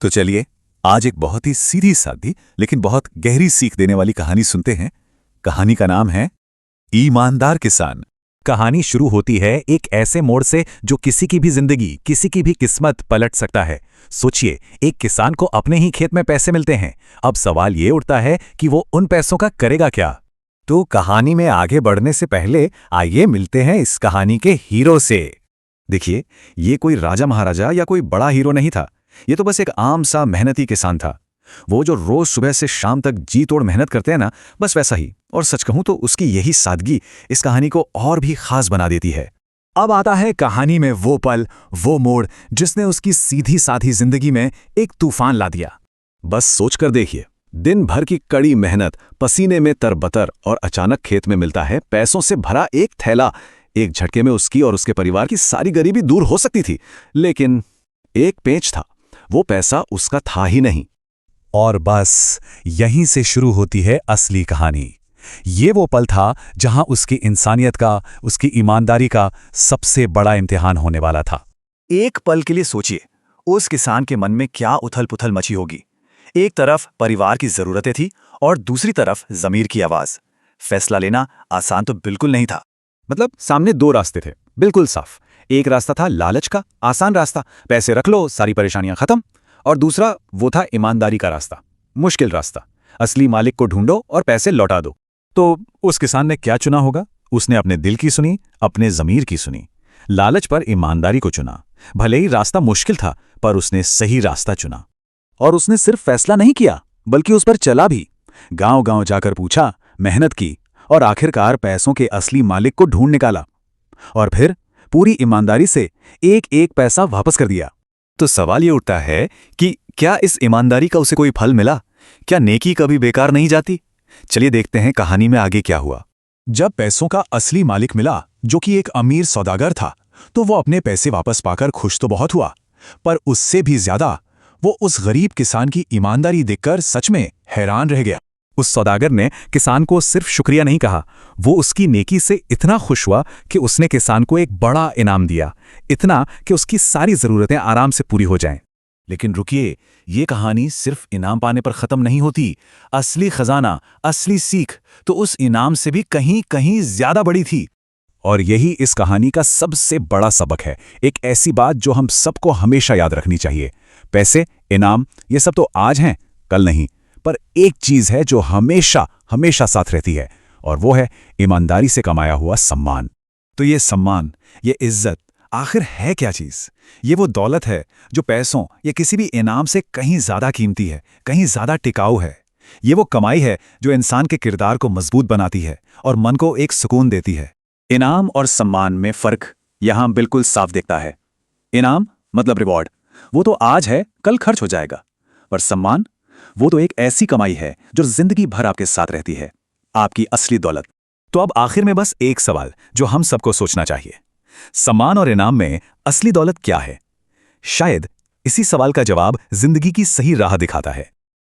तो चलिए आज एक बहुत ही सीधी सादी लेकिन बहुत गहरी सीख देने वाली कहानी सुनते हैं। कहानी का नाम है ईमानदार किसान। कहानी शुरू होती है एक ऐसे मोड़ से जो किसी की भी जिंदगी, किसी की भी किस्मत पलट सकता है। सोचिए, एक किसान को अपने ही खेत में पैसे मिलते हैं। अब सवाल ये उठता है कि वो उन पैसों का करेगा क्या। तो कहानी में आगे बढ़ने से पहले आइए मिलते हैं इस कहानी के हीरो से। देखिए, ये कोई राजा महाराजा या कोई बड़ा हीरो नहीं था। ये तो बस एक आम सा मेहनती किसान था। वो जो रोज सुबह से शाम तक जी तोड़ मेहनत करते हैं ना, बस वैसा ही। और सच कहूं तो उसकी यही सादगी इस कहानी को और भी खास बना देती है। अब आता है कहानी में वो पल, वो मोड़ जिसने उसकी सीधी साधी जिंदगी में एक तूफान ला दिया। बस सोचकर देखिए, दिन भर की कड़ी मेहनत, पसीने में तरबतर, और अचानक खेत में मिलता है पैसों से भरा एक थैला। एक झटके में उसकी और उसके परिवार की सारी गरीबी दूर हो सकती थी, लेकिन एक पेंच था, वो पैसा उसका था ही नहीं। और बस यहीं से शुरू होती है असली कहानी। ये वो पल था जहां उसकी इंसानियत का, उसकी ईमानदारी का सबसे बड़ा इम्तिहान होने वाला था। एक पल के लिए सोचिए, उस किसान के मन में क्या उथल-पुथल मची होगी। एक तरफ परिवार की जरूरतें थी और दूसरी तरफ जमीर की आवाज। फैसला लेना आसान तो बिल्कुल नहीं था। मतलब सामने दो रास्ते थे, बिल्कुल साफ। एक रास्ता था लालच का, आसान रास्ता, पैसे रख लो सारी परेशानियां खत्म। और दूसरा वो था ईमानदारी का रास्ता, मुश्किल रास्ता, असली मालिक को ढूंढो और पैसे लौटा दो। तो उस किसान ने क्या चुना होगा? उसने अपने दिल की सुनी, अपने जमीर की सुनी, लालच पर ईमानदारी को चुना। भले ही रास्ता मुश्किल था, पर उसने सही रास्ता चुना। और उसने सिर्फ फैसला नहीं किया, बल्कि उस पर चला भी। गांव-गांव जाकर पूछा, मेहनत की, और आखिरकार पैसों के असली मालिक को ढूंढ निकाला। और फिर पूरी ईमानदारी से एक-एक पैसा वापस कर दिया। तो सवाल ये उठता है कि क्या इस ईमानदारी का उसे कोई फल मिला? क्या नेकी कभी बेकार नहीं जाती? चलिए देखते हैं कहानी में आगे क्या हुआ। जब पैसों का असली मालिक मिला, जो कि एक अमीर सौदागर था, तो वो अपने पैसे वापस पाकर खुश तो बहुत हुआ, पर उससे भी ज्यादा वो उस गरीब किसान की ईमानदारी देखकर सच में हैरान रह गया। उस सौदागर ने किसान को सिर्फ शुक्रिया नहीं कहा, वो उसकी नेकी से इतना खुश हुआ कि उसने किसान को एक बड़ा इनाम दिया, इतना कि उसकी सारी जरूरतें आराम से पूरी हो जाएं। लेकिन रुकिए, ये कहानी सिर्फ इनाम पाने पर खत्म नहीं होती। असली खजाना, असली सीख तो उस इनाम से भी कहीं कहीं ज्यादा बड़ी थी। और यही इस कहानी का सबसे बड़ा सबक है, एक ऐसी बात जो हम सबको हमेशा याद रखनी चाहिए। पैसे, इनाम, ये सब तो आज हैं, कल नहीं। पर एक चीज है जो हमेशा हमेशा साथ रहती है, और वो है ईमानदारी से कमाया हुआ सम्मान। तो ये सम्मान, ये इज्जत आखिर है क्या चीज? ये वो दौलत है जो पैसों या किसी भी इनाम से कहीं ज्यादा कीमती है, कहीं ज्यादा टिकाऊ है। ये वो कमाई है जो इंसान के किरदार को मजबूत बनाती है और मन को एक सुकून देती है। इनाम और सम्मान में फर्क यहां बिल्कुल साफ दिखता है। इनाम मतलब रिवॉर्ड, वो तो आज है, कल खर्च हो जाएगा। पर सम्मान, वो तो एक ऐसी कमाई है जो जिंदगी भर आपके साथ रहती है, आपकी असली दौलत। तो अब आखिर में बस एक सवाल जो हम सबको सोचना चाहिए, सम्मान और इनाम में असली दौलत क्या है? शायद इसी सवाल का जवाब जिंदगी की सही राह दिखाता है।